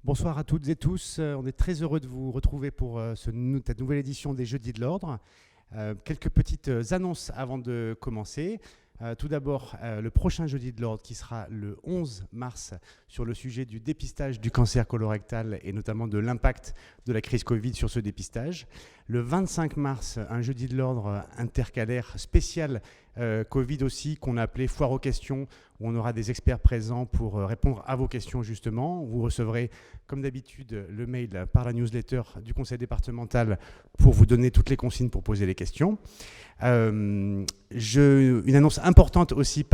Bonsoir à toutes et tous. On est très heureux de vous retrouver pour cette nouvelle édition des Jeudis de l'Ordre. Quelques petites annonces avant de commencer. Tout d'abord, le prochain Jeudi de l'Ordre qui sera le 11 mars sur le sujet du dépistage du cancer colorectal et notamment de l'impact de la crise Covid sur ce dépistage. Le 25 mars, un Jeudi de l'Ordre intercalaire spécial Covid aussi, qu'on a appelé Foire aux questions, où on aura des experts présents pour répondre à vos questions justement. Vous recevrez, comme d'habitude, le mail par la newsletter du conseil départemental pour vous donner toutes les consignes pour poser les questions. Une annonce importante aussi,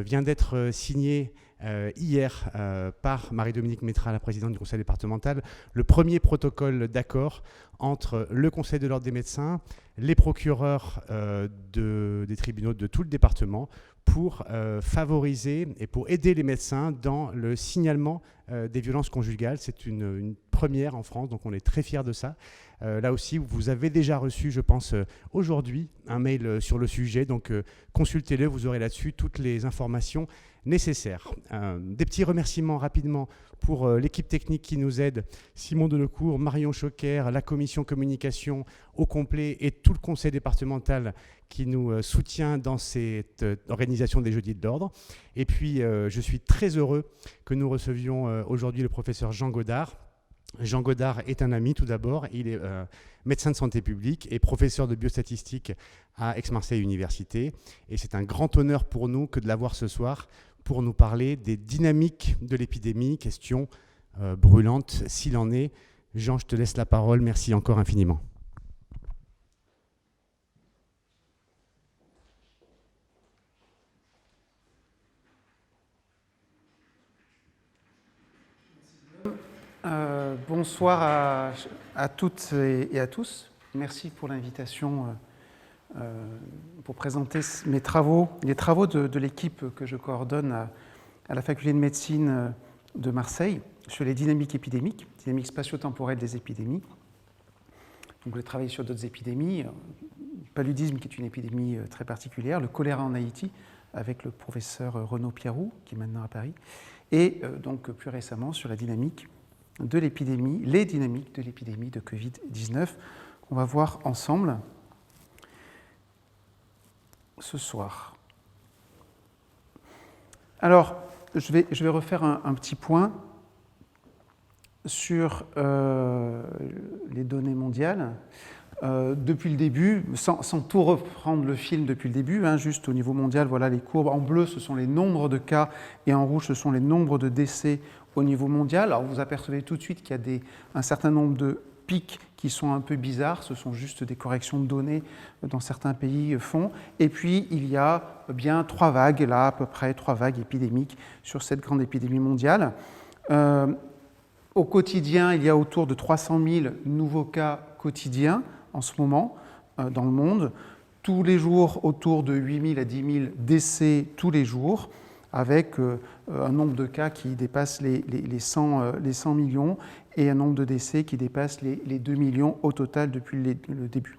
vient d'être signée hier par Marie-Dominique Métra, la présidente du conseil départemental, le premier protocole d'accord entre le conseil de l'ordre des médecins, les procureurs des tribunaux de tout le département pour favoriser et pour aider les médecins dans le signalement des violences conjugales. C'est une première en France, donc on est très fiers de ça. Là aussi, vous avez déjà reçu, je pense, aujourd'hui, un mail sur le sujet, donc consultez-le, vous aurez là-dessus toutes les informations nécessaires. Des petits remerciements rapidement pour l'équipe technique qui nous aide, Simon Delecourt, Marion Choquer, la commission communication au complet et tout le conseil départemental qui nous soutient dans cette organisation des Jeudis de l'Ordre. Et puis, je suis très heureux que nous recevions aujourd'hui le professeur Jean Godard. Jean Godard est un ami tout d'abord, il est médecin de santé publique et professeur de biostatistique à Aix-Marseille Université. Et c'est un grand honneur pour nous que de l'avoir ce soir pour nous parler des dynamiques de l'épidémie, question brûlante s'il en est. Jean, je te laisse la parole, merci encore infiniment. Bonsoir à toutes et à tous. Merci pour l'invitation pour présenter mes travaux, les travaux de l'équipe que je coordonne à la faculté de médecine de Marseille sur les dynamiques épidémiques, dynamiques spatio-temporelles des épidémies. Donc, je travaille sur d'autres épidémies, le paludisme qui est une épidémie très particulière, le choléra en Haïti avec le professeur Renaud Pierroux qui est maintenant à Paris, et donc plus récemment sur la dynamique de l'épidémie, les dynamiques de l'épidémie de Covid-19 qu'on va voir ensemble ce soir. Alors, je vais refaire un petit point sur les données mondiales. Depuis le début, sans tout reprendre le film depuis le début, juste au niveau mondial, voilà les courbes. En bleu, ce sont les nombres de cas et en rouge, ce sont les nombres de décès au niveau mondial. Alors vous apercevez tout de suite qu'il y a un certain nombre de pics qui sont un peu bizarres, ce sont juste des corrections de données dans certains pays font. Et puis il y a bien 3 vagues, là à peu près 3 vagues épidémiques sur cette grande épidémie mondiale. Au quotidien, il y a autour de 300 000 nouveaux cas quotidiens en ce moment dans le monde. Tous les jours, autour de 8 000 à 10 000 décès tous les jours, avec un nombre de cas qui dépasse les 100 millions et un nombre de décès qui dépasse les 2 millions au total depuis le début.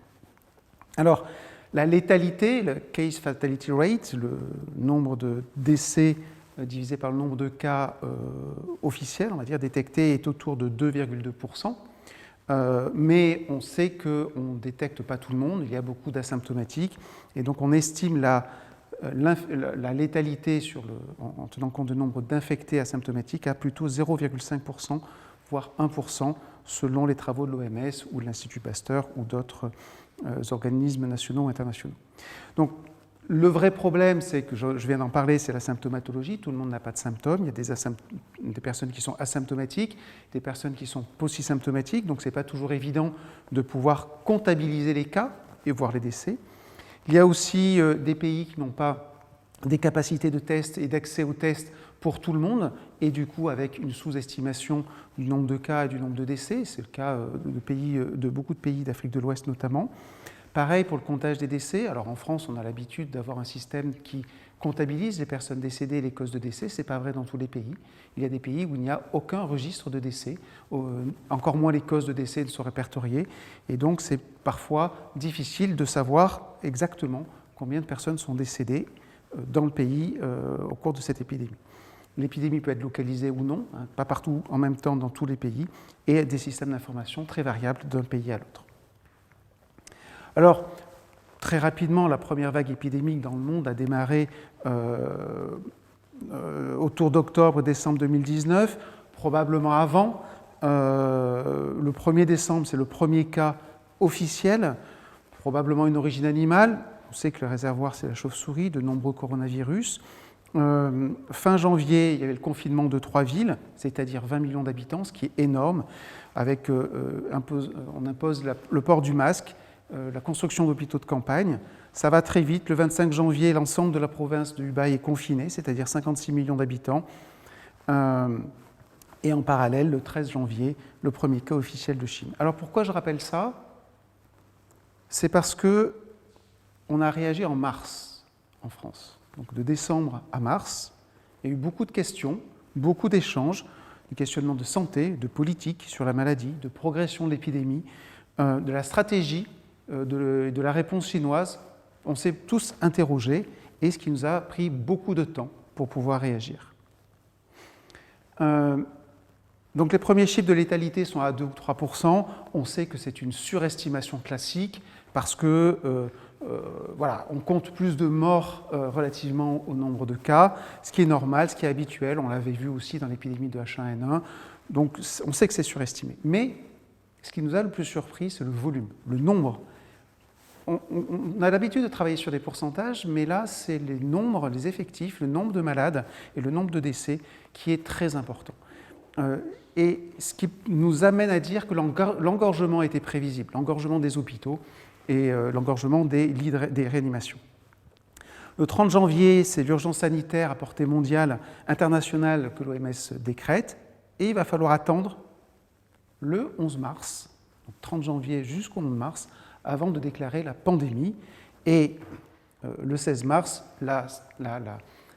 Alors, la létalité, le case fatality rate, le nombre de décès divisé par le nombre de cas officiels, on va dire, détectés, est autour de 2,2%. Mais on sait qu'on ne détecte pas tout le monde, il y a beaucoup d'asymptomatiques, et donc on estime la létalité en tenant compte du nombre d'infectés asymptomatiques à plutôt 0,5%, voire 1%, selon les travaux de l'OMS ou de l'Institut Pasteur ou d'autres organismes nationaux ou internationaux. Donc, le vrai problème, c'est que je viens d'en parler, c'est la symptomatologie. Tout le monde n'a pas de symptômes. Il y a des personnes qui sont asymptomatiques, des personnes qui sont paucisymptomatiques. Donc, ce n'est pas toujours évident de pouvoir comptabiliser les cas et voir les décès. Il y a aussi des pays qui n'ont pas des capacités de test et d'accès aux tests pour tout le monde, et du coup avec une sous-estimation du nombre de cas et du nombre de décès. C'est le cas de beaucoup de pays d'Afrique de l'Ouest notamment. Pareil pour le comptage des décès. Alors en France, on a l'habitude d'avoir un système qui comptabilise les personnes décédées et les causes de décès. Ce n'est pas vrai dans tous les pays. Il y a des pays où il n'y a aucun registre de décès. Encore moins les causes de décès ne sont répertoriées. Et donc c'est parfois difficile de savoir exactement combien de personnes sont décédées dans le pays au cours de cette épidémie. l'épidémie peut être localisée ou non, hein, pas partout en même temps dans tous les pays, et des systèmes d'information très variables d'un pays à l'autre. Alors, très rapidement, la première vague épidémique dans le monde a démarré autour d'octobre-décembre 2019, probablement avant. Le 1er décembre, c'est le premier cas officiel, probablement une origine animale. On sait que le réservoir, c'est la chauve-souris, de nombreux coronavirus. Fin janvier, il y avait le confinement de 3 villes, c'est-à-dire 20 millions d'habitants, ce qui est énorme. Avec, on impose le port du masque, la construction d'hôpitaux de campagne. Ça va très vite. Le 25 janvier, l'ensemble de la province de Hubei est confinée, c'est-à-dire 56 millions d'habitants. Et en parallèle, le 13 janvier, le premier cas officiel de Chine. Alors pourquoi je rappelle ça? C'est parce qu'on a réagi en mars en France. Donc de décembre à mars, il y a eu beaucoup de questions, beaucoup d'échanges, des questionnements de santé, de politique sur la maladie, de progression de l'épidémie, de la stratégie, de la réponse chinoise. On s'est tous interrogés, et ce qui nous a pris beaucoup de temps pour pouvoir réagir. Donc les premiers chiffres de létalité sont à 2 ou 3%. On sait que c'est une surestimation classique parce que voilà, on compte plus de morts relativement au nombre de cas, ce qui est normal, ce qui est habituel. On l'avait vu aussi dans l'épidémie de H1N1. Donc on sait que c'est surestimé. Mais ce qui nous a le plus surpris, c'est le volume, le nombre. On a l'habitude de travailler sur des pourcentages, mais là, c'est les nombres, les effectifs, le nombre de malades et le nombre de décès qui est très important. Et ce qui nous amène à dire que l'engorgement était prévisible, l'engorgement des hôpitaux et l'engorgement des lits des réanimations. Le 30 janvier, c'est l'urgence sanitaire à portée mondiale internationale que l'OMS décrète, et il va falloir attendre le 11 mars, donc 30 janvier jusqu'au 11 mars, avant de déclarer la pandémie. Et le 16 mars, la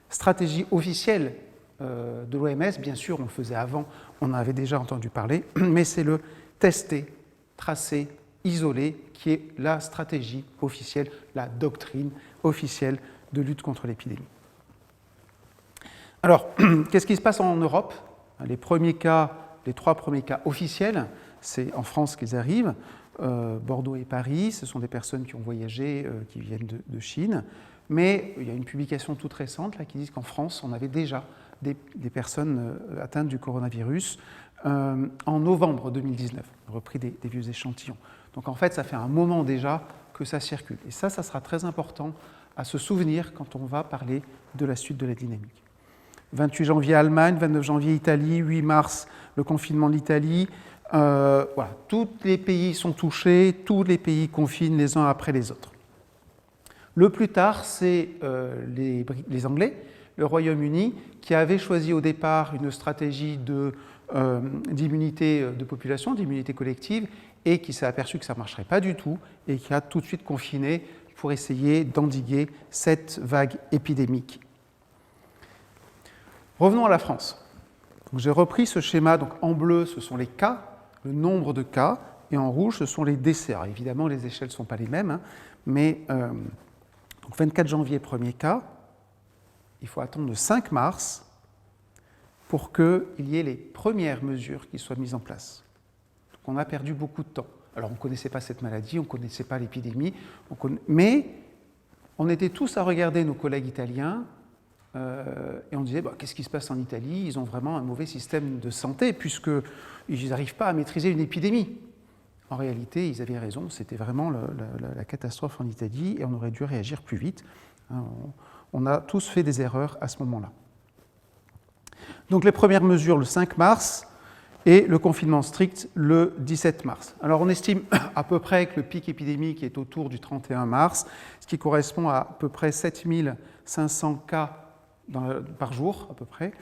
stratégie officielle de l'OMS, bien sûr, on le faisait avant, on en avait déjà entendu parler, mais c'est le tester, tracer, isoler, qui est la stratégie officielle, la doctrine officielle de lutte contre l'épidémie. Alors, qu'est-ce qui se passe en Europe? Les 3 premiers cas officiels, c'est en France qu'ils arrivent. Bordeaux et Paris, ce sont des personnes qui ont voyagé, qui viennent de Chine. Mais il y a une publication toute récente là, qui dit qu'en France, on avait déjà des personnes atteintes du coronavirus en novembre 2019, repris des vieux échantillons. Donc en fait, ça fait un moment déjà que ça circule. Et ça sera très important à se souvenir quand on va parler de la suite de la dynamique. 28 janvier Allemagne, 29 janvier Italie, 8 mars le confinement de l'Italie. Voilà, tous les pays sont touchés, tous les pays confinent les uns après les autres. Le plus tard, c'est les Anglais, le Royaume-Uni, qui avait choisi au départ une stratégie d'immunité de population, d'immunité collective, et qui s'est aperçu que ça ne marcherait pas du tout, et qui a tout de suite confiné pour essayer d'endiguer cette vague épidémique. Revenons à la France. J'ai repris ce schéma, donc en bleu, ce sont les cas, le nombre de cas, et en rouge, ce sont les décès. Alors évidemment, les échelles ne sont pas les mêmes, hein, mais donc 24 janvier, premier cas, il faut attendre le 5 mars pour qu'il y ait les premières mesures qui soient mises en place. Donc on a perdu beaucoup de temps. Alors on ne connaissait pas cette maladie, on ne connaissait pas l'épidémie, mais on était tous à regarder nos collègues italiens et on disait qu'est-ce qui se passe en Italie? Ils ont vraiment un mauvais système de santé puisqu'ils n'arrivent pas à maîtriser une épidémie. En réalité, ils avaient raison, c'était vraiment la catastrophe en Italie et on aurait dû réagir plus vite. On a tous fait des erreurs à ce moment-là. Donc les premières mesures le 5 mars et le confinement strict le 17 mars. Alors on estime à peu près que le pic épidémique est autour du 31 mars, ce qui correspond à peu près 7500 cas par jour à peu près.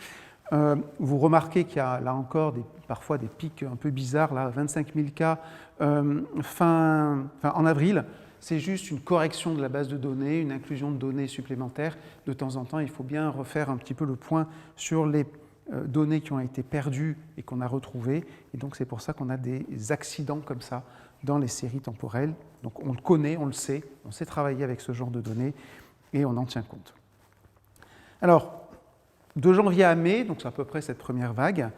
Vous remarquez qu'il y a là encore parfois des pics un peu bizarres, là, 25 000 cas en avril. C'est juste une correction de la base de données, une inclusion de données supplémentaires. De temps en temps, il faut bien refaire un petit peu le point sur les données qui ont été perdues et qu'on a retrouvées. Et donc c'est pour ça qu'on a des accidents comme ça dans les séries temporelles. Donc on le connaît, on le sait, on sait travailler avec ce genre de données et on en tient compte. Alors, De janvier à mai, donc c'est à peu près cette première vague,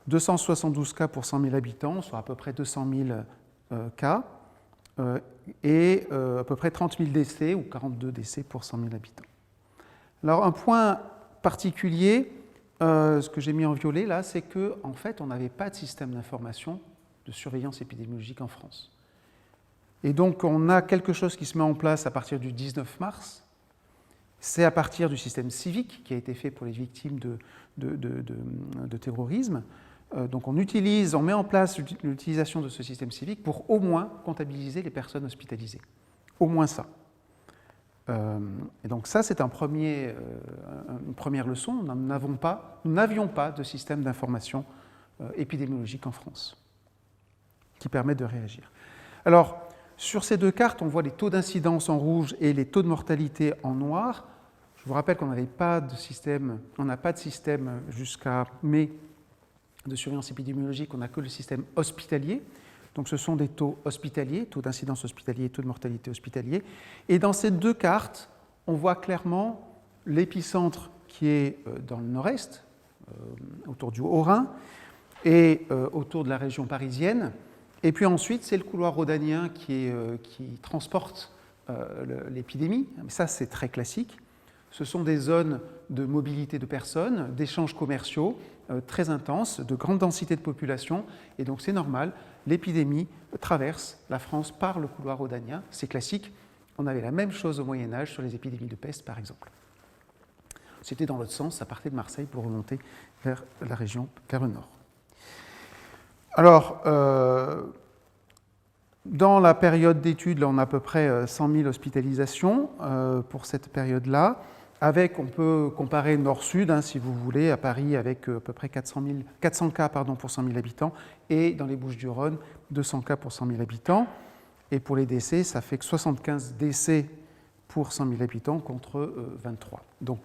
272 cas pour 100 000 habitants, soit à peu près 200 000 cas, et à peu près 30 000 décès, ou 42 décès pour 100 000 habitants. Alors un point particulier, ce que j'ai mis en violet là, c'est qu'en fait, on n'avait pas de système d'information de surveillance épidémiologique en France. Et donc, on a quelque chose qui se met en place à partir du 19 mars. C'est à partir du système civique qui a été fait pour les victimes de terrorisme. Donc, on met en place l'utilisation de ce système civique pour au moins comptabiliser les personnes hospitalisées. Au moins ça. Et donc, ça, c'est une première leçon. Nous n'avions pas de système d'information épidémiologique en France qui permet de réagir. Alors, sur ces deux cartes, on voit les taux d'incidence en rouge et les taux de mortalité en noir. Je vous rappelle qu'on n'a pas de système jusqu'à mai de surveillance épidémiologique, on n'a que le système hospitalier. Donc ce sont des taux hospitaliers, taux d'incidence hospitalier, taux de mortalité hospitalier. Et dans ces deux cartes, on voit clairement l'épicentre qui est dans le nord-est, autour du Haut-Rhin, et autour de la région parisienne. Et puis ensuite, c'est le couloir rhodanien qui transporte l'épidémie. Mais ça, c'est très classique. Ce sont des zones de mobilité de personnes, d'échanges commerciaux très intenses, de grande densité de population. Et donc, c'est normal, l'épidémie traverse la France par le couloir rhodanien. C'est classique. On avait la même chose au Moyen-Âge sur les épidémies de peste, par exemple. C'était dans l'autre sens, ça partait de Marseille pour remonter vers la région, vers le nord. Alors, dans la période d'études, là, on a à peu près 100 000 hospitalisations pour cette période-là. On peut comparer nord-sud, si vous voulez, à Paris avec à peu près 400 cas pour 100 000 habitants, et dans les Bouches-du-Rhône, 200 cas pour 100 000 habitants. Et pour les décès, ça fait que 75 décès pour 100 000 habitants contre 23. Donc,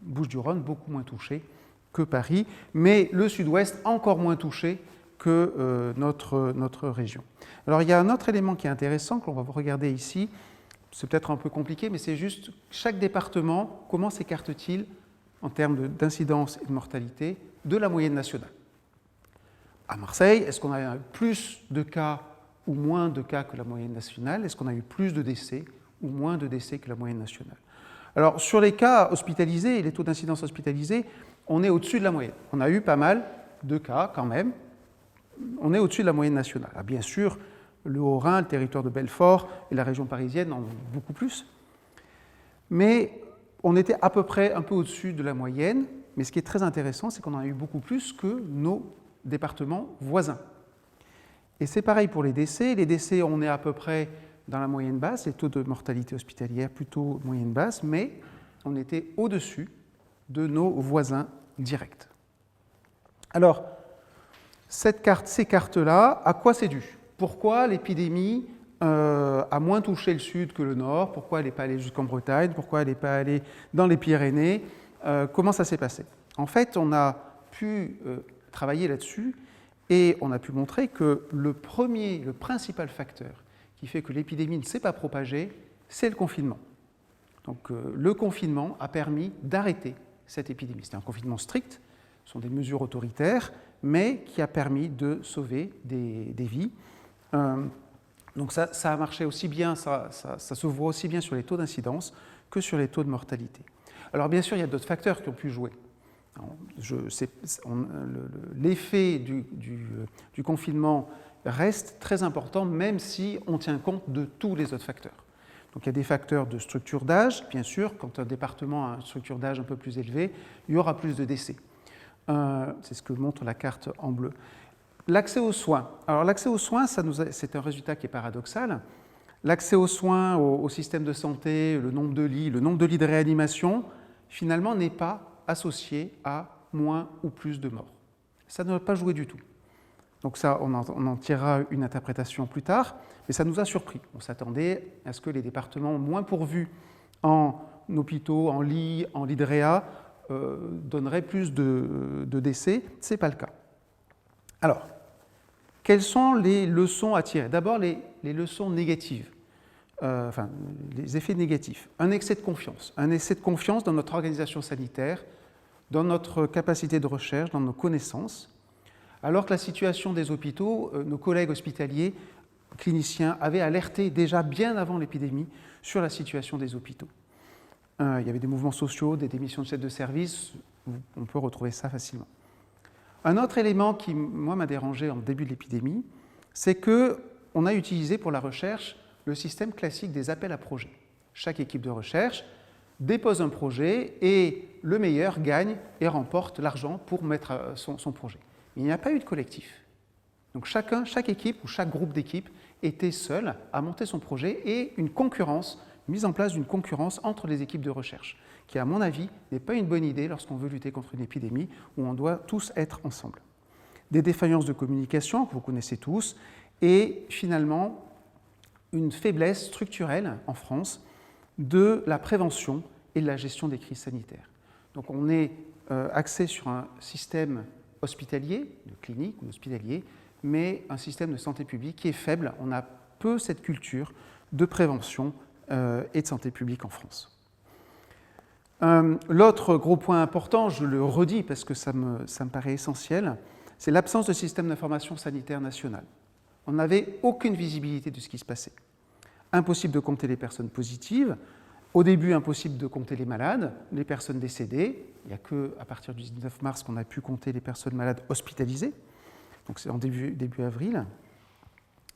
Bouches-du-Rhône, beaucoup moins touché que Paris, mais le sud-ouest encore moins touché que notre région. Alors, il y a un autre élément qui est intéressant, que l'on va regarder ici. C'est peut-être un peu compliqué, mais c'est juste chaque département, comment s'écarte-t-il en termes d'incidence et de mortalité de la moyenne nationale. À Marseille, est-ce qu'on a eu plus de cas ou moins de cas que la moyenne nationale? Est-ce qu'on a eu plus de décès ou moins de décès que la moyenne nationale? Alors, sur les cas hospitalisés et les taux d'incidence hospitalisés, on est au-dessus de la moyenne. On a eu pas mal de cas quand même. On est au-dessus de la moyenne nationale. Alors, bien sûr, le Haut-Rhin, le territoire de Belfort et la région parisienne en ont beaucoup plus. Mais on était à peu près un peu au-dessus de la moyenne. Mais ce qui est très intéressant, c'est qu'on en a eu beaucoup plus que nos départements voisins. Et c'est pareil pour les décès. Les décès, on est à peu près dans la moyenne basse, les taux de mortalité hospitalière plutôt moyenne basse, mais on était au-dessus de nos voisins directs. Alors, ces cartes-là, à quoi c'est dû? Pourquoi l'épidémie a moins touché le sud que le nord? Pourquoi elle n'est pas allée jusqu'en Bretagne? Pourquoi elle n'est pas allée dans les Pyrénées? Comment ça s'est passé? En fait, on a pu travailler là-dessus et on a pu montrer que le principal facteur qui fait que l'épidémie ne s'est pas propagée, c'est le confinement. Donc le confinement a permis d'arrêter cette épidémie. C'était un confinement strict, ce sont des mesures autoritaires, mais qui a permis de sauver des vies. Donc ça a marché aussi bien, ça se voit aussi bien sur les taux d'incidence que sur les taux de mortalité. Alors bien sûr, il y a d'autres facteurs qui ont pu jouer. L'effet du confinement reste très important, même si on tient compte de tous les autres facteurs. Donc il y a des facteurs de structure d'âge, bien sûr, quand un département a une structure d'âge un peu plus élevée, il y aura plus de décès. C'est ce que montre la carte en bleu. L'accès aux soins. Alors l'accès aux soins, c'est un résultat qui est paradoxal. L'accès aux soins, au système de santé, le nombre de lits de réanimation, finalement n'est pas associé à moins ou plus de morts. Ça ne va pas jouer du tout. Donc ça, on en tirera une interprétation plus tard, mais ça nous a surpris. On s'attendait à ce que les départements moins pourvus en hôpitaux, en lits de réa, donneraient plus de décès. Ce n'est pas le cas. Alors, quelles sont les leçons à tirer? D'abord, les leçons négatives, les effets négatifs. Un excès de confiance dans notre organisation sanitaire dans notre capacité de recherche, dans nos connaissances, alors que la situation des hôpitaux, nos collègues hospitaliers, cliniciens, avaient alerté déjà bien avant l'épidémie sur la situation des hôpitaux. Il y avait des mouvements sociaux, des démissions de chefs de service, on peut retrouver ça facilement. Un autre élément qui, moi, m'a dérangé en début de l'épidémie, c'est qu'on a utilisé pour la recherche le système classique des appels à projets. Chaque équipe de recherche dépose un projet et le meilleur gagne et remporte l'argent pour mettre son projet. Il n'y a pas eu de collectif. Donc chaque équipe ou chaque groupe d'équipes était seul à monter son projet et une mise en place d'une concurrence entre les équipes de recherche, qui à mon avis n'est pas une bonne idée lorsqu'on veut lutter contre une épidémie où on doit tous être ensemble. Des défaillances de communication que vous connaissez tous et finalement une faiblesse structurelle en France de la prévention et de la gestion des crises sanitaires. Donc on est axé sur un système hospitalier, de clinique ou hospitalier, mais un système de santé publique qui est faible. On a peu cette culture de prévention et de santé publique en France. L'autre gros point important, je le redis parce que ça me paraît essentiel, c'est l'absence de système d'information sanitaire national. On n'avait aucune visibilité de ce qui se passait. Impossible de compter les personnes positives. Au début, impossible de compter les malades, les personnes décédées. Il n'y a qu'à partir du 19 mars qu'on a pu compter les personnes malades hospitalisées. Donc c'est en début avril.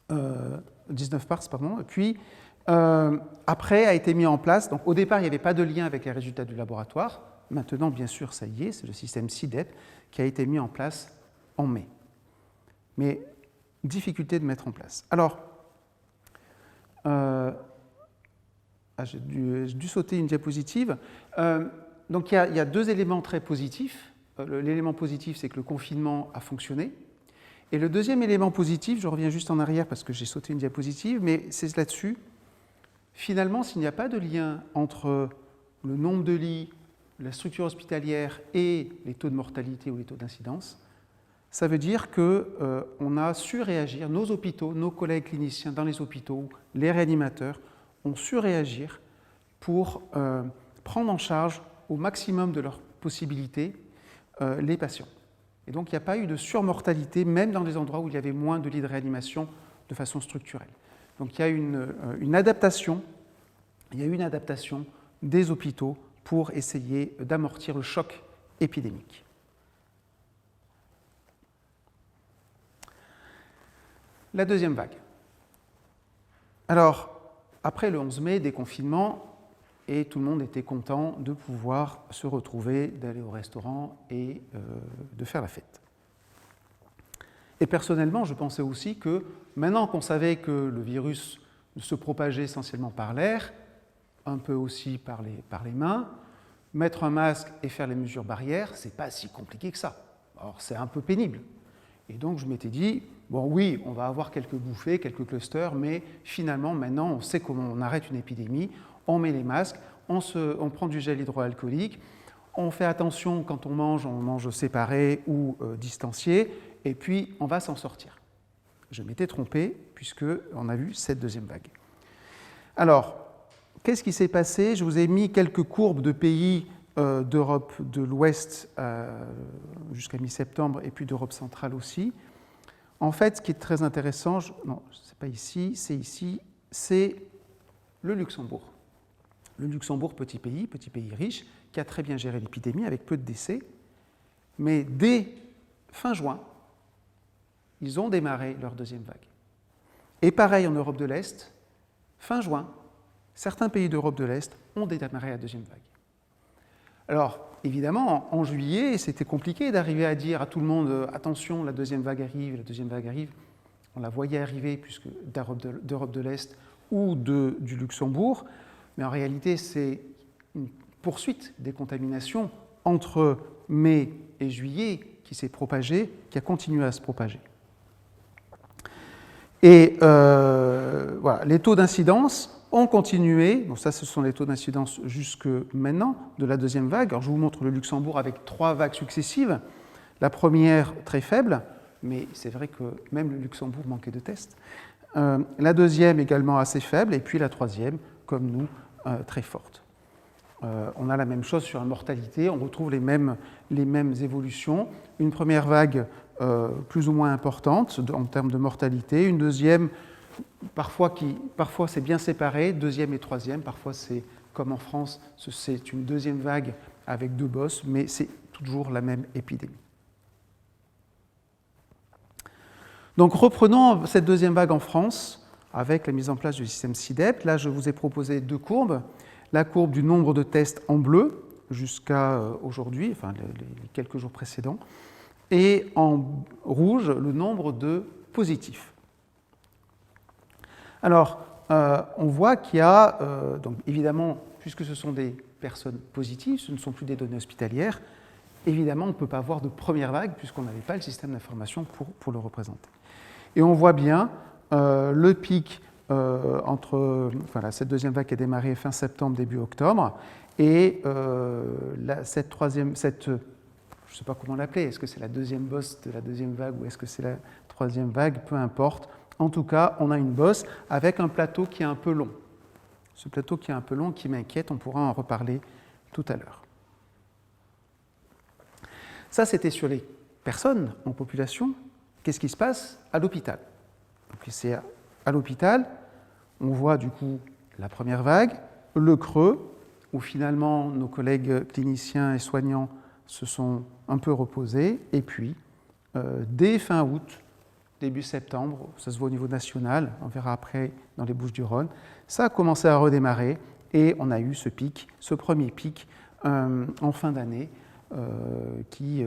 19 mars, pardon. Et puis, après, a été mis en place. Donc au départ, il n'y avait pas de lien avec les résultats du laboratoire. Maintenant, bien sûr, ça y est, c'est le système CIDEP qui a été mis en place en mai. Mais difficulté de mettre en place. Alors, j'ai dû sauter une diapositive. Donc il y a deux éléments très positifs. L'élément positif, c'est que le confinement a fonctionné. Et le deuxième élément positif, je reviens juste en arrière parce que j'ai sauté une diapositive, mais c'est là-dessus. Finalement, s'il n'y a pas de lien entre le nombre de lits, la structure hospitalière et les taux de mortalité ou les taux d'incidence, ça veut dire qu'on a su réagir, nos hôpitaux, nos collègues cliniciens dans les hôpitaux, les réanimateurs, ont su réagir pour prendre en charge au maximum de leurs possibilités les patients. Et donc il n'y a pas eu de surmortalité, même dans les endroits où il y avait moins de lits de réanimation de façon structurelle. Donc il y a une adaptation des hôpitaux pour essayer d'amortir le choc épidémique. La deuxième vague. Alors, après le 11 mai, déconfinement, et tout le monde était content de pouvoir se retrouver, d'aller au restaurant et de faire la fête. Et personnellement, je pensais aussi que maintenant qu'on savait que le virus se propageait essentiellement par l'air, un peu aussi par les mains, mettre un masque et faire les mesures barrières, c'est pas si compliqué que ça. Alors c'est un peu pénible. Et donc je m'étais dit, bon oui, on va avoir quelques bouffées, quelques clusters, mais finalement maintenant on sait comment on arrête une épidémie, on met les masques, on prend du gel hydroalcoolique, on fait attention quand on mange séparé ou distancié, et puis on va s'en sortir. Je m'étais trompé puisqu'on a vu cette deuxième vague. Alors, qu'est-ce qui s'est passé? Je vous ai mis quelques courbes de pays d'Europe de l'Ouest jusqu'à mi-septembre et puis d'Europe centrale aussi. En fait, ce qui est très intéressant, non, ce n'est pas ici, c'est le Luxembourg. Le Luxembourg, petit pays riche, qui a très bien géré l'épidémie avec peu de décès. Mais dès fin juin, ils ont démarré leur deuxième vague. Et pareil en Europe de l'Est, fin juin, certains pays d'Europe de l'Est ont démarré la deuxième vague. Alors, évidemment, en juillet, c'était compliqué d'arriver à dire à tout le monde « Attention, la deuxième vague arrive, la deuxième vague arrive ». On la voyait arriver puisque d'Europe de l'Est ou du Luxembourg, mais en réalité, c'est une poursuite des contaminations entre mai et juillet qui s'est propagée, qui a continué à se propager. Et voilà, les taux d'incidence ont continué, donc ça ce sont les taux d'incidence jusque maintenant de la deuxième vague. Alors je vous montre le Luxembourg avec 3 vagues successives. La première très faible, mais c'est vrai que même le Luxembourg manquait de tests. La deuxième également assez faible, et puis la troisième, comme nous, très forte. on a la même chose sur la mortalité, on retrouve les mêmes évolutions. Une première vague plus ou moins importante en termes de mortalité, une deuxième, parfois c'est bien séparé, deuxième et troisième, parfois c'est comme en France, c'est une deuxième vague avec 2 bosses, mais c'est toujours la même épidémie. Donc reprenons cette deuxième vague en France avec la mise en place du système SI-DEP. Là, je vous ai proposé 2 courbes. La courbe du nombre de tests en bleu jusqu'à aujourd'hui, enfin les quelques jours précédents, et en rouge, le nombre de positifs. Alors, on voit qu'il y a, donc évidemment, puisque ce sont des personnes positives, ce ne sont plus des données hospitalières, évidemment, on ne peut pas avoir de première vague puisqu'on n'avait pas le système d'information pour le représenter. Et on voit bien le pic cette deuxième vague qui a démarré fin septembre, début octobre, et cette troisième, je ne sais pas comment l'appeler, est-ce que c'est la deuxième bosse de la deuxième vague ou est-ce que c'est la troisième vague, peu importe. En tout cas, on a une bosse avec un plateau qui est un peu long. Ce plateau qui est un peu long, qui m'inquiète, on pourra en reparler tout à l'heure. Ça, c'était sur les personnes en population. Qu'est-ce qui se passe à l'hôpital? C'est à l'hôpital, on voit du coup la première vague, le creux, où finalement nos collègues cliniciens et soignants se sont un peu reposés, et puis dès fin août, début septembre, ça se voit au niveau national, on verra après dans les Bouches-du-Rhône, ça a commencé à redémarrer, et on a eu ce premier pic en fin d'année, qui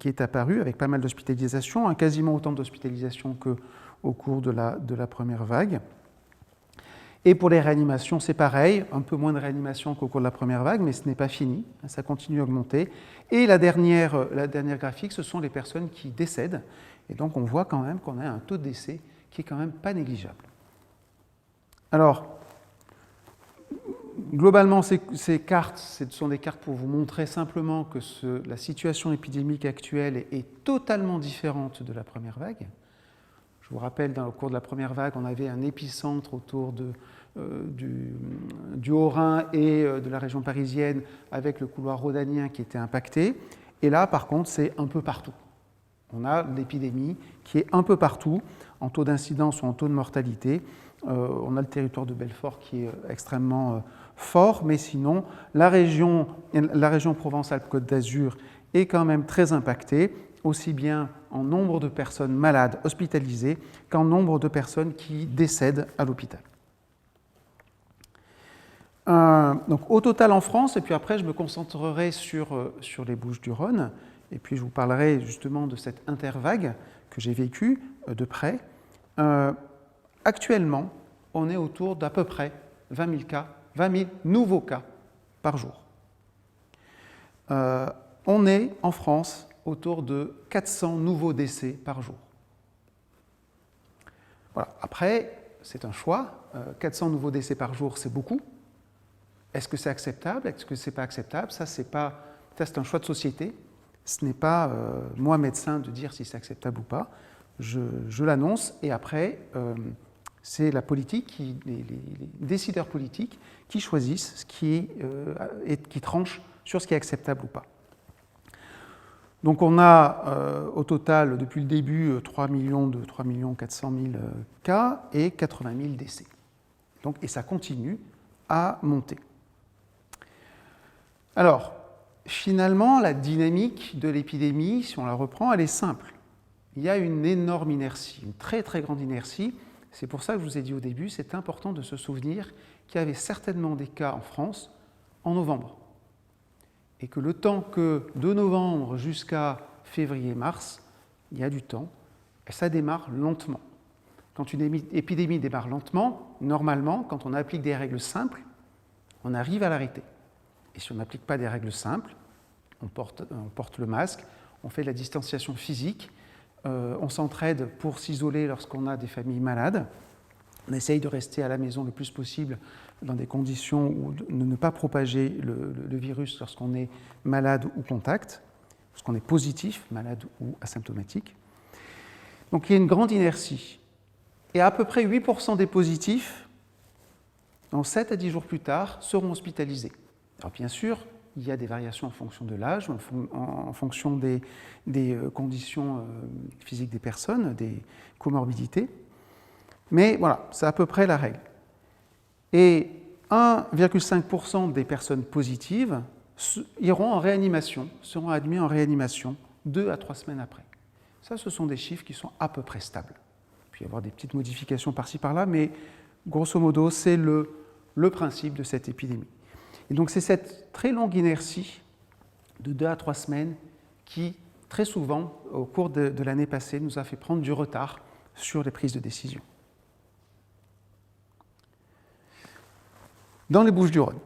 est apparu avec pas mal d'hospitalisations, quasiment autant d'hospitalisations qu'au cours de la première vague. Et pour les réanimations, c'est pareil, un peu moins de réanimations qu'au cours de la première vague, mais ce n'est pas fini, ça continue à augmenter. Et la dernière graphique, ce sont les personnes qui décèdent, et donc on voit quand même qu'on a un taux de décès qui est quand même pas négligeable. Alors, globalement, ces cartes, ce sont des cartes pour vous montrer simplement que la situation épidémique actuelle est totalement différente de la première vague. Je vous rappelle, au cours de la première vague, on avait un épicentre autour du Haut-Rhin et de la région parisienne avec le couloir rhodanien qui était impacté. Et là, par contre, c'est un peu partout. On a l'épidémie qui est un peu partout, en taux d'incidence ou en taux de mortalité. On a le territoire de Belfort qui est extrêmement fort, mais sinon, la région Provence-Alpes-Côte d'Azur est quand même très impactée, aussi bien en nombre de personnes malades hospitalisées qu'en nombre de personnes qui décèdent à l'hôpital. Donc au total en France, et puis après je me concentrerai sur les Bouches-du-Rhône, et puis je vous parlerai justement de cette intervague que j'ai vécue de près. Actuellement, on est autour d'à peu près 20 000 nouveaux cas par jour. On est en France autour de 400 nouveaux décès par jour. Voilà. Après, c'est un choix. 400 nouveaux décès par jour, c'est beaucoup. Est-ce que c'est acceptable? Est-ce que ce n'est pas acceptable? Ça, c'est un choix de société. Ce n'est pas moi, médecin, de dire si c'est acceptable ou pas. Je l'annonce et après, c'est la politique, les décideurs politiques qui choisissent ce qui tranchent sur ce qui est acceptable ou pas. Donc on a au total, depuis le début, 3 400 000 cas et 80 000 décès. Et ça continue à monter. Alors, finalement, la dynamique de l'épidémie, si on la reprend, elle est simple. Il y a une énorme inertie, une très très grande inertie. C'est pour ça que je vous ai dit au début, c'est important de se souvenir qu'il y avait certainement des cas en France en novembre. Et que le temps que de novembre jusqu'à février-mars, il y a du temps, et ça démarre lentement. Quand une épidémie démarre lentement, normalement, quand on applique des règles simples, on arrive à l'arrêter. Et si on n'applique pas des règles simples, on porte le masque, on fait de la distanciation physique, on s'entraide pour s'isoler lorsqu'on a des familles malades, on essaye de rester à la maison le plus possible dans des conditions où de ne pas propager le virus lorsqu'on est malade ou contact, lorsqu'on est positif, malade ou asymptomatique. Donc il y a une grande inertie. Et à peu près 8% des positifs, dans 7 à 10 jours plus tard, seront hospitalisés. Alors bien sûr, il y a des variations en fonction de l'âge, en fonction des conditions physiques des personnes, des comorbidités. Mais voilà, c'est à peu près la règle. Et 1,5% des personnes positives iront en réanimation, seront admis en réanimation 2 à 3 semaines après. Ça, ce sont des chiffres qui sont à peu près stables. Il peut y avoir des petites modifications par-ci par-là, mais grosso modo, c'est le principe de cette épidémie. Et donc c'est cette très longue inertie de 2 à 3 semaines qui, très souvent, au cours de l'année passée, nous a fait prendre du retard sur les prises de décision. Dans les Bouches-du-Rhône.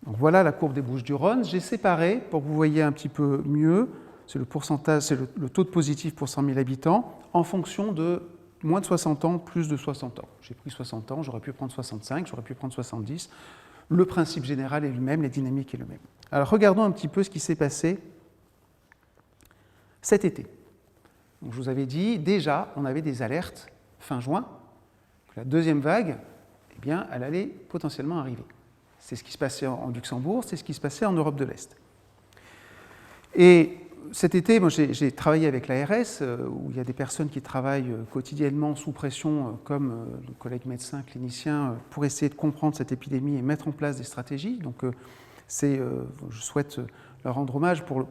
Donc voilà la courbe des Bouches-du-Rhône. J'ai séparé, pour que vous voyez un petit peu mieux, c'est le pourcentage, c'est le taux de positif pour 100 000 habitants, en fonction de moins de 60 ans, plus de 60 ans. J'ai pris 60 ans, j'aurais pu prendre 65, j'aurais pu prendre 70. Le principe général est le même, la dynamique est le même. Alors regardons un petit peu ce qui s'est passé cet été. Donc, je vous avais dit, déjà, on avait des alertes fin juin, que la deuxième vague, eh bien, elle allait potentiellement arriver. C'est ce qui se passait en Luxembourg, c'est ce qui se passait en Europe de l'Est. Et cet été, moi, j'ai travaillé avec l'ARS, où il y a des personnes qui travaillent quotidiennement sous pression, comme le collègue médecin clinicien, pour essayer de comprendre cette épidémie et mettre en place des stratégies. Donc, je souhaite leur rendre hommage pour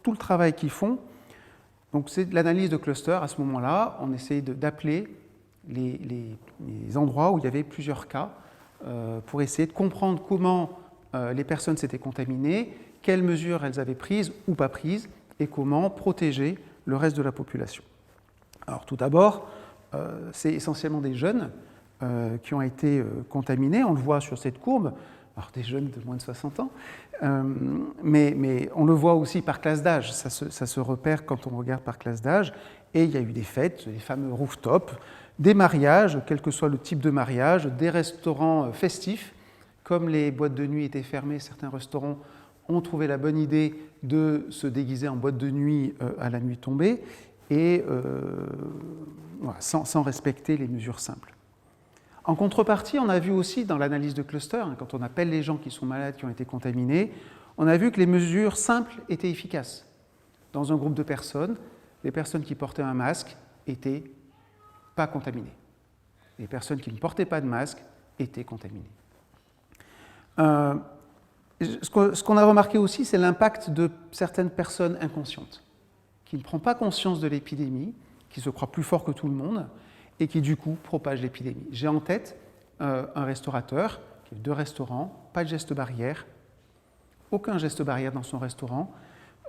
tout le travail qu'ils font. Donc, c'est de l'analyse de cluster. À ce moment-là, on essaye d'appeler les endroits où il y avait plusieurs cas pour essayer de comprendre comment les personnes s'étaient contaminées, quelles mesures elles avaient prises ou pas prises, et comment protéger le reste de la population. Alors tout d'abord, c'est essentiellement des jeunes qui ont été contaminés, on le voit sur cette courbe, alors des jeunes de moins de 60 ans, mais on le voit aussi par classe d'âge, ça se repère quand on regarde par classe d'âge, et il y a eu des fêtes, les fameux rooftops, des mariages, quel que soit le type de mariage, des restaurants festifs, comme les boîtes de nuit étaient fermées, certains restaurants ont trouvé la bonne idée de se déguiser en boîte de nuit à la nuit tombée, et voilà, sans respecter les mesures simples. En contrepartie, on a vu aussi dans l'analyse de cluster, quand on appelle les gens qui sont malades, qui ont été contaminés, on a vu que les mesures simples étaient efficaces. Dans un groupe de personnes, les personnes qui portaient un masque étaient pas contaminées. Les personnes qui ne portaient pas de masque étaient contaminées. Ce qu'on a remarqué aussi, c'est l'impact de certaines personnes inconscientes, qui ne prennent pas conscience de l'épidémie, qui se croient plus forts que tout le monde, et qui du coup propagent l'épidémie. J'ai en tête un restaurateur, qui a 2 restaurants, pas de geste barrière, aucun geste barrière dans son restaurant,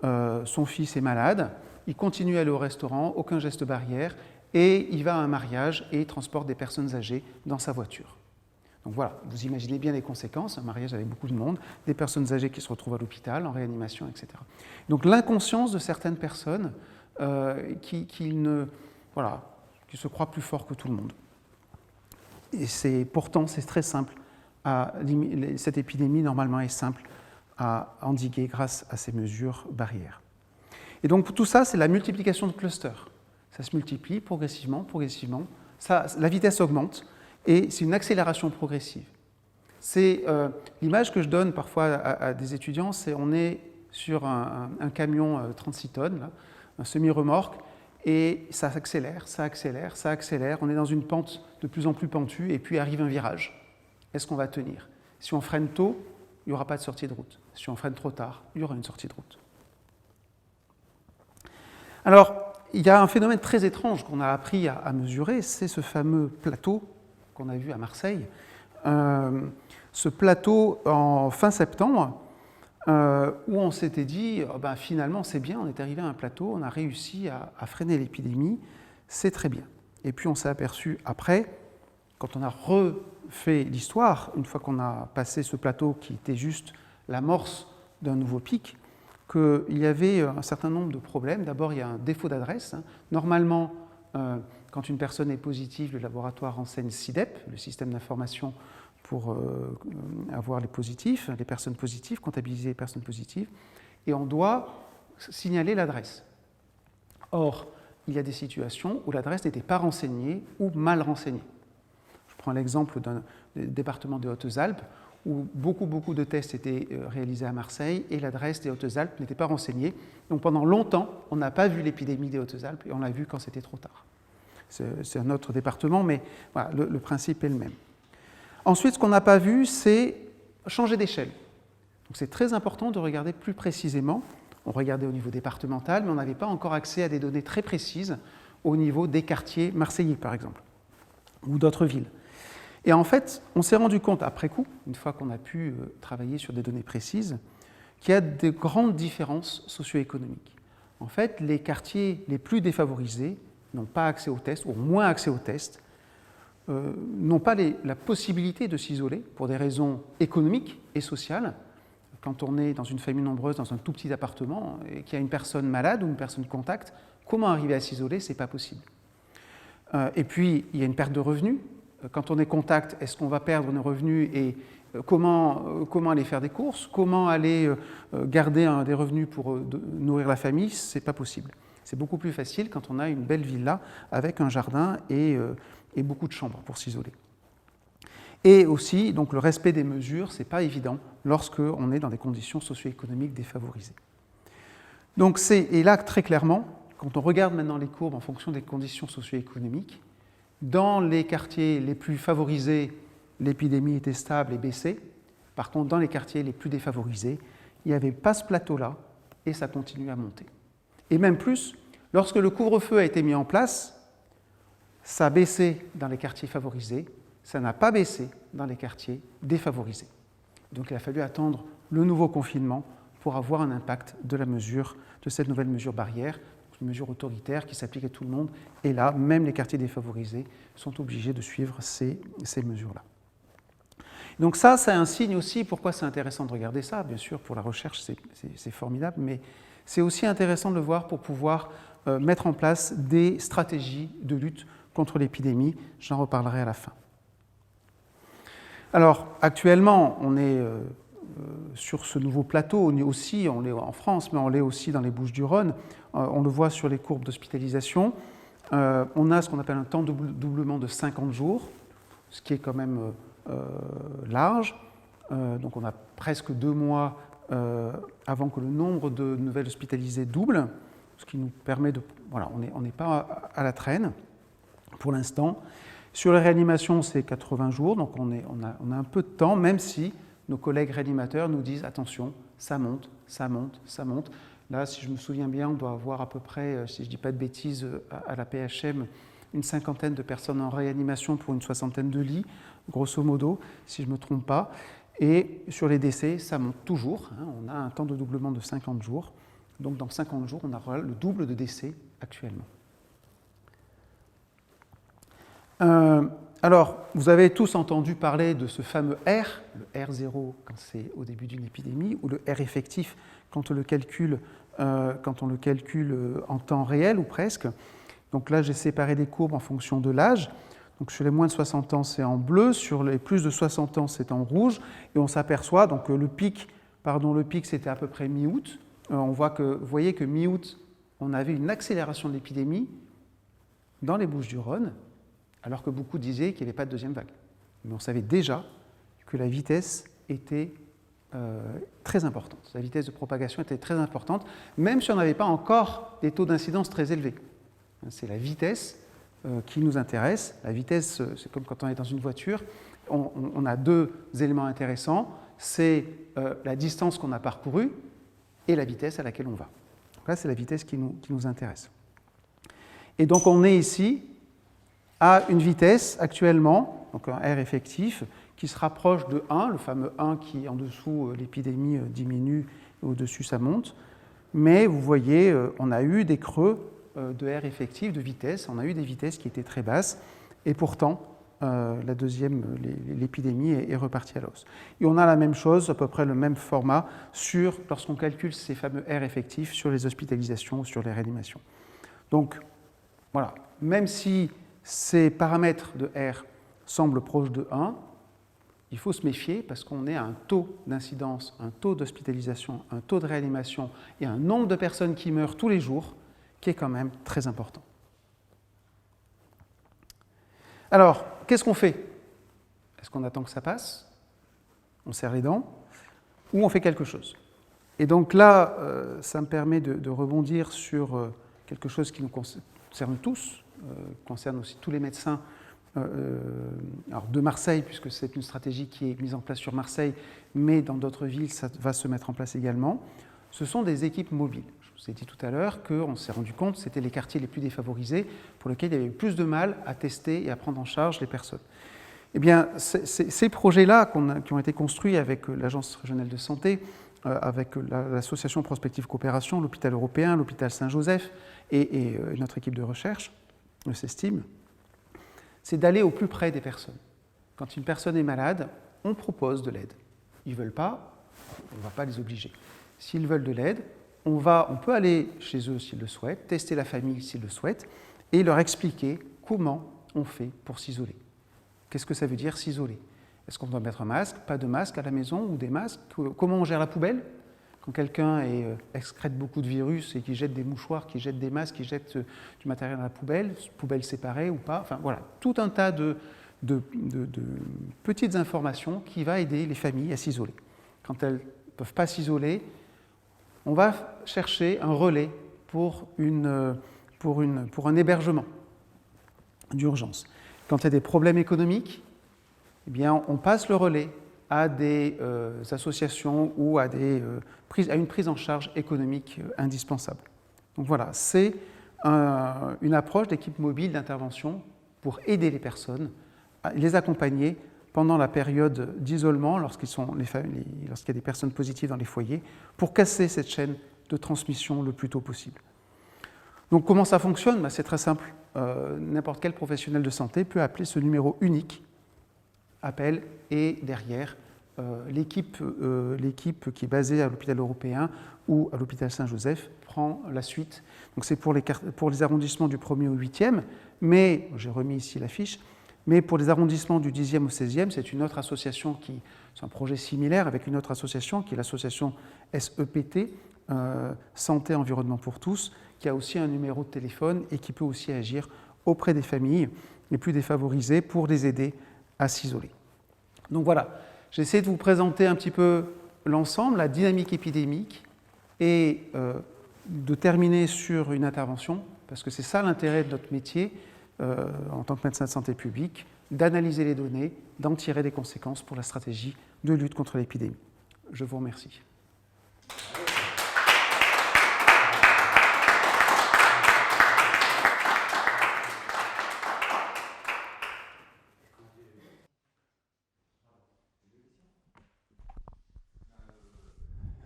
son fils est malade, il continue à aller au restaurant, aucun geste barrière, et il va à un mariage et il transporte des personnes âgées dans sa voiture. Donc voilà, vous imaginez bien les conséquences, un mariage avec beaucoup de monde, des personnes âgées qui se retrouvent à l'hôpital, en réanimation, etc. Donc l'inconscience de certaines personnes qui se croient plus forts que tout le monde. Et pourtant, c'est très simple. Cette épidémie, normalement, est simple à endiguer grâce à ces mesures barrières. Et donc tout ça, c'est la multiplication de clusters. Ça se multiplie progressivement. La vitesse augmente. Et c'est une accélération progressive. C'est l'image que je donne parfois à des étudiants, c'est on est sur un camion 36 tonnes, là, un semi-remorque, et ça accélère. On est dans une pente de plus en plus pentue, et puis arrive un virage. Est-ce qu'on va tenir? Si on freine tôt, il n'y aura pas de sortie de route. Si on freine trop tard, il y aura une sortie de route. Alors, il y a un phénomène très étrange qu'on a appris à mesurer, c'est ce fameux plateau qu'on a vu à Marseille. Ce plateau en fin septembre, où on s'était dit, finalement c'est bien, on est arrivé à un plateau, on a réussi à freiner l'épidémie, c'est très bien. Et puis on s'est aperçu après, quand on a refait l'histoire, une fois qu'on a passé ce plateau qui était juste l'amorce d'un nouveau pic, qu'il y avait un certain nombre de problèmes. D'abord, il y a un défaut d'adresse. Normalement, quand une personne est positive, le laboratoire renseigne SIDEP, le système d'information pour avoir les positifs, les personnes positives, comptabiliser les personnes positives, et on doit signaler l'adresse. Or, il y a des situations où l'adresse n'était pas renseignée ou mal renseignée. Je prends l'exemple d'un département des Hautes-Alpes où beaucoup de tests étaient réalisés à Marseille et l'adresse des Hautes-Alpes n'était pas renseignée. Donc pendant longtemps, on n'a pas vu l'épidémie des Hautes-Alpes et on l'a vu quand c'était trop tard. C'est un autre département, mais voilà, le principe est le même. Ensuite, ce qu'on n'a pas vu, c'est changer d'échelle. Donc c'est très important de regarder plus précisément. On regardait au niveau départemental, mais on n'avait pas encore accès à des données très précises au niveau des quartiers marseillais, par exemple, ou d'autres villes. Et en fait, on s'est rendu compte après coup, une fois qu'on a pu travailler sur des données précises, qu'il y a de grandes différences socio-économiques. En fait, les quartiers les plus défavorisés n'ont pas accès aux tests, ou ont moins accès aux tests, n'ont pas la possibilité de s'isoler pour des raisons économiques et sociales. Quand on est dans une famille nombreuse, dans un tout petit appartement, et qu'il y a une personne malade ou une personne contact, comment arriver à s'isoler? Ce n'est pas possible. Et puis, il y a une perte de revenus. Quand on est contact, est-ce qu'on va perdre nos revenus et comment aller faire des courses? Comment aller garder des revenus pour nourrir la famille? Ce n'est pas possible. C'est beaucoup plus facile quand on a une belle villa avec un jardin et beaucoup de chambres pour s'isoler. Et aussi, donc, le respect des mesures, ce n'est pas évident lorsqu'on est dans des conditions socio-économiques défavorisées. Donc, et là, très clairement, quand on regarde maintenant les courbes en fonction des conditions socio-économiques, dans les quartiers les plus favorisés, l'épidémie était stable et baissait. Par contre, dans les quartiers les plus défavorisés, il n'y avait pas ce plateau-là et ça continue à monter. Et même plus, lorsque le couvre-feu a été mis en place, ça a baissé dans les quartiers favorisés, ça n'a pas baissé dans les quartiers défavorisés. Donc il a fallu attendre le nouveau confinement pour avoir un impact de cette nouvelle mesure barrière, une mesure autoritaire qui s'applique à tout le monde. Et là, même les quartiers défavorisés sont obligés de suivre ces mesures-là. Donc ça, c'est un signe aussi, pourquoi c'est intéressant de regarder ça. Bien sûr, pour la recherche, c'est formidable, mais c'est aussi intéressant de le voir pour pouvoir mettre en place des stratégies de lutte contre l'épidémie. J'en reparlerai à la fin. Alors, actuellement, on est sur ce nouveau plateau, on est en France, mais on l'est aussi dans les Bouches-du-Rhône. On le voit sur les courbes d'hospitalisation. On a ce qu'on appelle un temps de doublement de 50 jours, ce qui est quand même large. Donc on a presque 2 mois avant que le nombre de nouvelles hospitalisées double, ce qui nous permet de... Voilà, on n'est pas à la traîne pour l'instant. Sur les réanimations, c'est 80 jours, donc on a un peu de temps, même si nos collègues réanimateurs nous disent « attention, ça monte, ça monte, ça monte ». Là, si je me souviens bien, on doit avoir à peu près, si je ne dis pas de bêtises, à la PHM, une 50aine de personnes en réanimation pour une 60aine de lits, grosso modo, si je ne me trompe pas. Et sur les décès, ça monte toujours. On a un temps de doublement de 50 jours. Donc dans 50 jours, on aura le double de décès actuellement. Alors, vous avez tous entendu parler de ce fameux R, le R0 quand c'est au début d'une épidémie, ou le R effectif quand on le calcule en temps réel ou presque. Donc là, j'ai séparé des courbes en fonction de l'âge. Donc sur les moins de 60 ans, c'est en bleu, sur les plus de 60 ans, c'est en rouge. Et on s'aperçoit, donc le pic, c'était à peu près mi-août. Vous voyez que mi-août, on avait une accélération de l'épidémie dans les Bouches-du-Rhône, alors que beaucoup disaient qu'il n'y avait pas de deuxième vague. Mais on savait déjà que la vitesse était très importante. La vitesse de propagation était très importante, même si on n'avait pas encore des taux d'incidence très élevés. C'est la vitesse qui nous intéresse. La vitesse, c'est comme quand on est dans une voiture. On a 2 éléments intéressants. C'est la distance qu'on a parcourue et la vitesse à laquelle on va. Donc là, c'est la vitesse qui nous intéresse. Et donc, on est ici à une vitesse actuellement, donc un R effectif, qui se rapproche de 1, le fameux 1 qui, en dessous, l'épidémie diminue, et au-dessus, ça monte. Mais vous voyez, on a eu des creux de R effectif, de vitesse, on a eu des vitesses qui étaient très basses, et pourtant, l'épidémie est repartie à la hausse. Et on a la même chose, à peu près le même format, lorsqu'on calcule ces fameux R effectifs sur les hospitalisations ou sur les réanimations. Donc, voilà, même si ces paramètres de R semblent proches de 1, il faut se méfier parce qu'on est à un taux d'incidence, un taux d'hospitalisation, un taux de réanimation et un nombre de personnes qui meurent tous les jours qui est quand même très important. Alors, qu'est-ce qu'on fait? Est-ce qu'on attend que ça passe? on serre les dents, ou on fait quelque chose. Et donc là, ça me permet de rebondir sur quelque chose qui nous concerne tous, concerne aussi tous les médecins alors de Marseille, puisque c'est une stratégie qui est mise en place sur Marseille, mais dans d'autres villes, ça va se mettre en place également. Ce sont des équipes mobiles. Je vous ai dit tout à l'heure qu'on s'est rendu compte que c'était les quartiers les plus défavorisés pour lesquels il y avait plus de mal à tester et à prendre en charge les personnes. Eh bien, ces projets-là qui ont été construits avec l'Agence régionale de santé, avec l'association Prospective Coopération, l'hôpital européen, l'hôpital Saint-Joseph et notre équipe de recherche, le CESTIM, c'est d'aller au plus près des personnes. Quand une personne est malade, on propose de l'aide. Ils ne veulent pas, on ne va pas les obliger. S'ils veulent de l'aide, on peut aller chez eux s'ils le souhaitent, tester la famille s'ils le souhaitent, et leur expliquer comment on fait pour s'isoler. Qu'est-ce que ça veut dire s'isoler? Est-ce qu'on doit mettre un masque, pas de masque à la maison ou des masques? Comment on gère la poubelle? Quand quelqu'un excrète beaucoup de virus et qui jette des mouchoirs, qui jette des masques, qui jette du matériel dans la poubelle séparée ou pas, enfin voilà, tout un tas de petites informations qui va aider les familles à s'isoler. Quand elles ne peuvent pas s'isoler, on va chercher un relais pour un hébergement d'urgence. Quand il y a des problèmes économiques, eh bien, on passe le relais à des associations ou à une prise en charge économique indispensable. Donc voilà, c'est une approche d'équipe mobile d'intervention pour aider les personnes, les accompagner pendant la période d'isolement, lorsqu'il y a des personnes positives dans les foyers, pour casser cette chaîne de transmission le plus tôt possible. Donc comment ça fonctionne? C'est très simple. N'importe quel professionnel de santé peut appeler ce numéro unique, appelle, et derrière, l'équipe qui est basée à l'hôpital européen ou à l'hôpital Saint-Joseph prend la suite. Donc c'est pour les arrondissements du 1er au 8e, mais j'ai remis ici la fiche. Mais pour les arrondissements du 10e au 16e, c'est une autre association c'est un projet similaire avec une autre association qui est l'association SEPT, Santé Environnement pour tous, qui a aussi un numéro de téléphone et qui peut aussi agir auprès des familles les plus défavorisées pour les aider à s'isoler. Donc voilà, j'essaie de vous présenter un petit peu l'ensemble, la dynamique épidémique et de terminer sur une intervention, parce que c'est ça l'intérêt de notre métier en tant que médecin de santé publique, d'analyser les données, d'en tirer des conséquences pour la stratégie de lutte contre l'épidémie. Je vous remercie.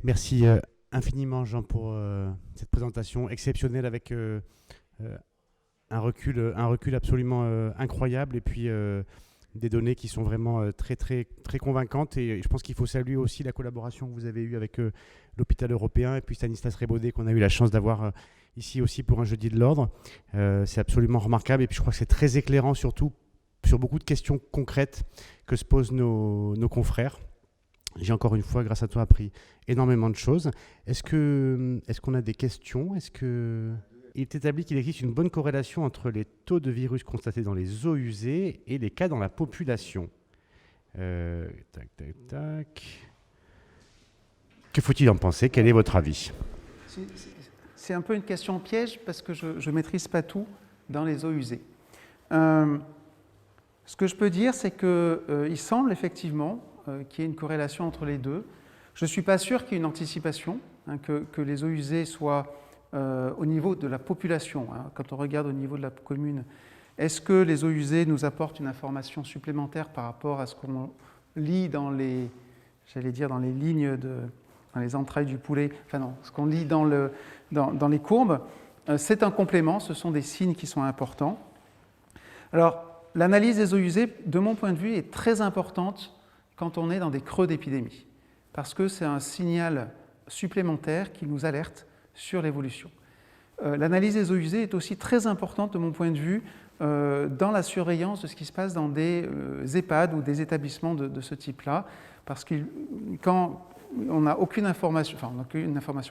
Merci infiniment, Jean, pour cette présentation exceptionnelle avec un recul absolument incroyable et puis des données qui sont vraiment très, très, très convaincantes. Et je pense qu'il faut saluer aussi la collaboration que vous avez eue avec l'hôpital européen et puis Stanislas Rebaudet qu'on a eu la chance d'avoir ici aussi pour un jeudi de l'ordre. C'est absolument remarquable et puis je crois que c'est très éclairant surtout sur beaucoup de questions concrètes que se posent nos confrères. J'ai encore une fois, grâce à toi, appris énormément de choses. Est-ce qu'on a des questions? Il est établi qu'il existe une bonne corrélation entre les taux de virus constatés dans les eaux usées et les cas dans la population. Tac. Que faut-il en penser? Quel est votre avis? C'est un peu une question piège parce que je ne maîtrise pas tout dans les eaux usées. Ce que je peux dire, c'est qu'il semble effectivement qu'il y ait une corrélation entre les deux. Je ne suis pas sûr qu'il y ait une anticipation, que les eaux usées soient au niveau de la population. Quand on regarde au niveau de la commune, est-ce que les eaux usées nous apportent une information supplémentaire par rapport à ce qu'on lit dans les lignes, dans les entrailles du poulet, enfin non, ce qu'on lit dans les courbes? C'est un complément, ce sont des signes qui sont importants. Alors, l'analyse des eaux usées, de mon point de vue, est très importante quand on est dans des creux d'épidémie, parce que c'est un signal supplémentaire qui nous alerte sur l'évolution. L'analyse des eaux usées est aussi très importante, de mon point de vue, dans la surveillance de ce qui se passe dans des EHPAD ou des établissements de ce type-là, parce que quand on n'a aucune information,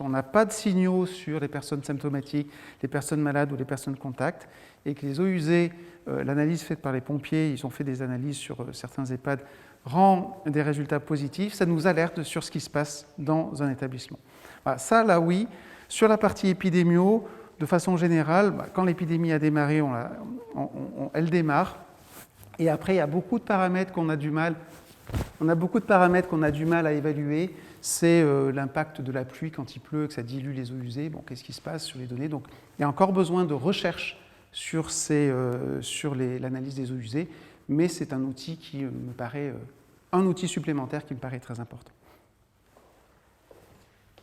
on n'a pas de signaux sur les personnes symptomatiques, les personnes malades ou les personnes contacts, et que les eaux usées, l'analyse faite par les pompiers, ils ont fait des analyses sur certains EHPAD, rend des résultats positifs, ça nous alerte sur ce qui se passe dans un établissement. Voilà, ça, là, oui. Sur la partie épidémio, de façon générale, quand l'épidémie a démarré, elle démarre. Et après, il y a beaucoup de paramètres qu'on a du mal. On a beaucoup de paramètres qu'on a du mal à évaluer. C'est l'impact de la pluie quand il pleut, que ça dilue les eaux usées. Bon, qu'est-ce qui se passe sur les données? Donc, il y a encore besoin de recherche sur l'analyse des eaux usées, mais c'est un outil qui me paraît un outil supplémentaire qui me paraît très important.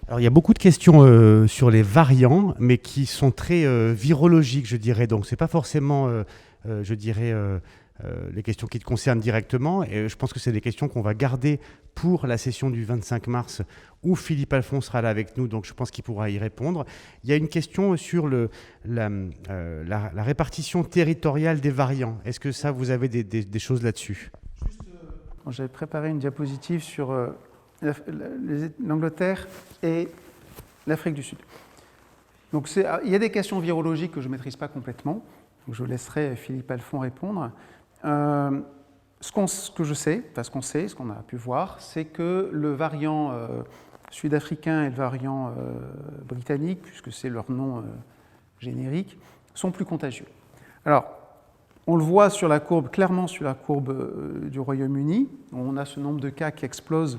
Alors, il y a beaucoup de questions sur les variants, mais qui sont très virologiques, je dirais. Donc, ce n'est pas forcément, je dirais, les questions qui te concernent directement. Et je pense que c'est des questions qu'on va garder pour la session du 25 mars, où Philippe Alphon sera là avec nous. Donc, je pense qu'il pourra y répondre. Il y a une question sur la répartition territoriale des variants. Est-ce que ça, vous avez des choses là-dessus? J'avais préparé une diapositive sur l'Angleterre et l'Afrique du Sud. Donc il y a des questions virologiques que je ne maîtrise pas complètement, donc je laisserai Philippe Alphon répondre. Ce que je sais, enfin ce qu'on a pu voir, c'est que le variant sud-africain et le variant britannique, puisque c'est leur nom générique, sont plus contagieux. Alors, on le voit sur la courbe, clairement sur la courbe du Royaume-Uni, on a ce nombre de cas qui explose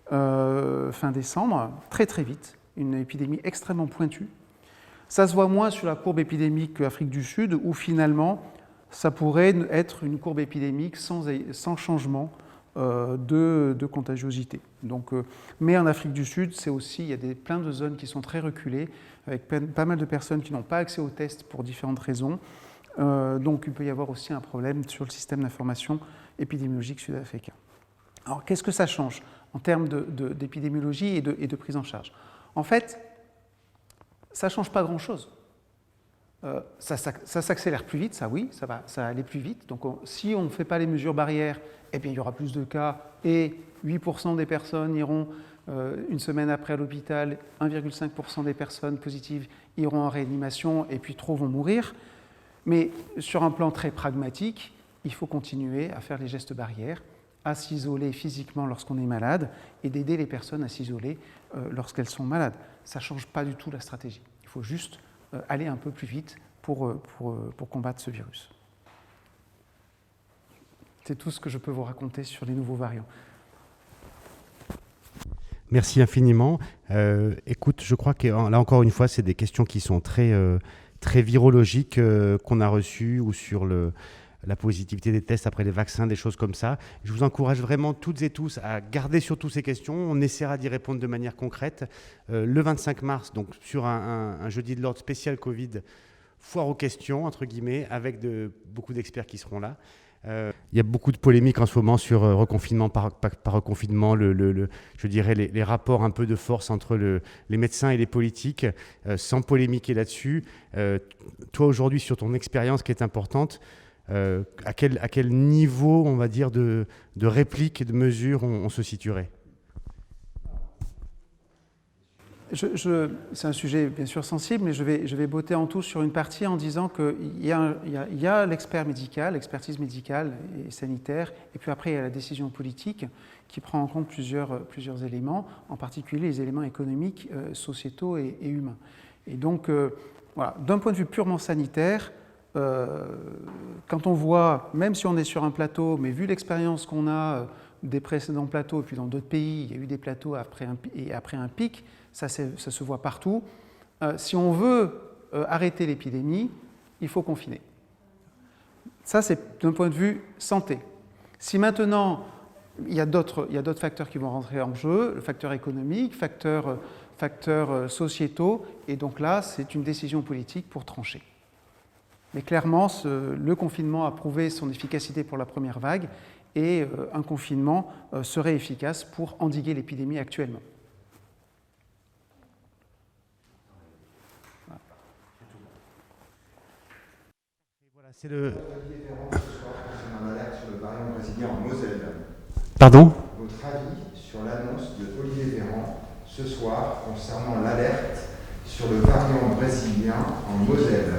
fin décembre, très très vite, une épidémie extrêmement pointue. Ça se voit moins sur la courbe épidémique qu'Afrique du Sud, où finalement, ça pourrait être une courbe épidémique sans changement de contagiosité. Donc, mais en Afrique du Sud, c'est aussi, il y a plein de zones qui sont très reculées, avec pas mal de personnes qui n'ont pas accès aux tests pour différentes raisons. Donc, il peut y avoir aussi un problème sur le système d'information épidémiologique sud-africain. Alors, qu'est-ce que ça change en termes d'épidémiologie et de prise en charge? En fait, ça ne change pas grand-chose. Ça s'accélère plus vite, ça oui, ça va aller plus vite. Donc, si on ne fait pas les mesures barrières, eh bien, il y aura plus de cas et 8% des personnes iront une semaine après à l'hôpital, 1,5% des personnes positives iront en réanimation et puis trop vont mourir. Mais sur un plan très pragmatique, il faut continuer à faire les gestes barrières, à s'isoler physiquement lorsqu'on est malade et d'aider les personnes à s'isoler lorsqu'elles sont malades. Ça ne change pas du tout la stratégie. Il faut juste aller un peu plus vite pour combattre ce virus. C'est tout ce que je peux vous raconter sur les nouveaux variants. Merci infiniment. Écoute, je crois que là encore une fois, c'est des questions qui sont très virologiques qu'on a reçues ou sur la positivité des tests après les vaccins, des choses comme ça. Je vous encourage vraiment toutes et tous à garder surtout ces questions. On essaiera d'y répondre de manière concrète. Le 25 mars, donc sur un jeudi de l'ordre spécial Covid, foire aux questions, entre guillemets, avec beaucoup d'experts qui seront là. Il y a beaucoup de polémiques en ce moment sur reconfinement par reconfinement, je dirais les rapports un peu de force entre les médecins et les politiques, sans polémiquer là-dessus. Toi aujourd'hui, sur ton expérience qui est importante, à quel niveau, on va dire, de réplique et de mesure on se situerait? C'est un sujet bien sûr sensible, mais je vais botter en touche sur une partie en disant qu'il y a l'expert médical, l'expertise médicale et sanitaire, et puis après il y a la décision politique qui prend en compte plusieurs éléments, en particulier les éléments économiques, sociétaux et humains. Et donc, voilà, d'un point de vue purement sanitaire, quand on voit, même si on est sur un plateau, mais vu l'expérience qu'on a des précédents plateaux, et puis dans d'autres pays, il y a eu des plateaux après un pic, ça se voit partout. Si on veut arrêter l'épidémie, il faut confiner. Ça, c'est d'un point de vue santé. Si maintenant, il y a d'autres facteurs qui vont rentrer en jeu, le facteur économique, facteurs sociétaux, et donc là, c'est une décision politique pour trancher. Mais clairement, le confinement a prouvé son efficacité pour la première vague, et un confinement serait efficace pour endiguer l'épidémie actuellement. C'est le... Un alerte sur le variant brésilien en Moselle. Pardon ? Votre avis sur l'annonce de Olivier Véran ce soir concernant l'alerte sur le variant brésilien en Moselle.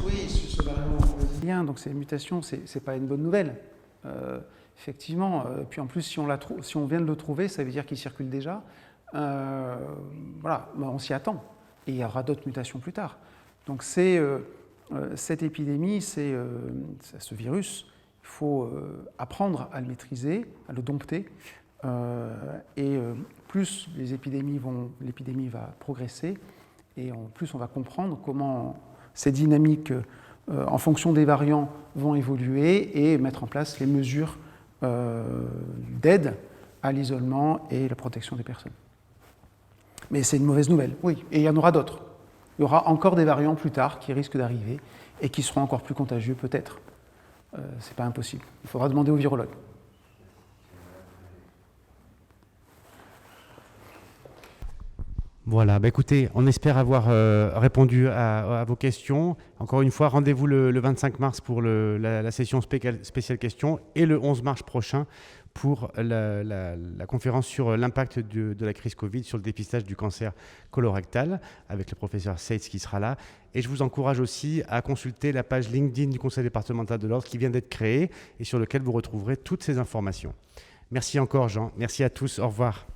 Oui, sur ce variant brésilien, donc ces mutations, c'est pas une bonne nouvelle. effectivement. Puis en plus, si on vient de le trouver, ça veut dire qu'il circule déjà. Voilà, on s'y attend. Et il y aura d'autres mutations plus tard. Donc cette épidémie, ce virus, il faut apprendre à le maîtriser, à le dompter. Et plus l'épidémie va progresser, et en plus on va comprendre comment ces dynamiques, en fonction des variants, vont évoluer et mettre en place les mesures d'aide à l'isolement et la protection des personnes. Mais c'est une mauvaise nouvelle, oui, et il y en aura d'autres. Il y aura encore des variants plus tard qui risquent d'arriver et qui seront encore plus contagieux peut-être. C'est pas impossible. Il faudra demander aux virologues. Voilà, écoutez, on espère avoir répondu à vos questions. Encore une fois, rendez-vous le 25 mars pour la session spéciale questions et le 11 mars prochain pour la conférence sur l'impact de la crise Covid sur le dépistage du cancer colorectal avec le professeur Seitz qui sera là. Et je vous encourage aussi à consulter la page LinkedIn du Conseil départemental de l'Ordre qui vient d'être créée et sur lequel vous retrouverez toutes ces informations. Merci encore Jean, merci à tous, au revoir.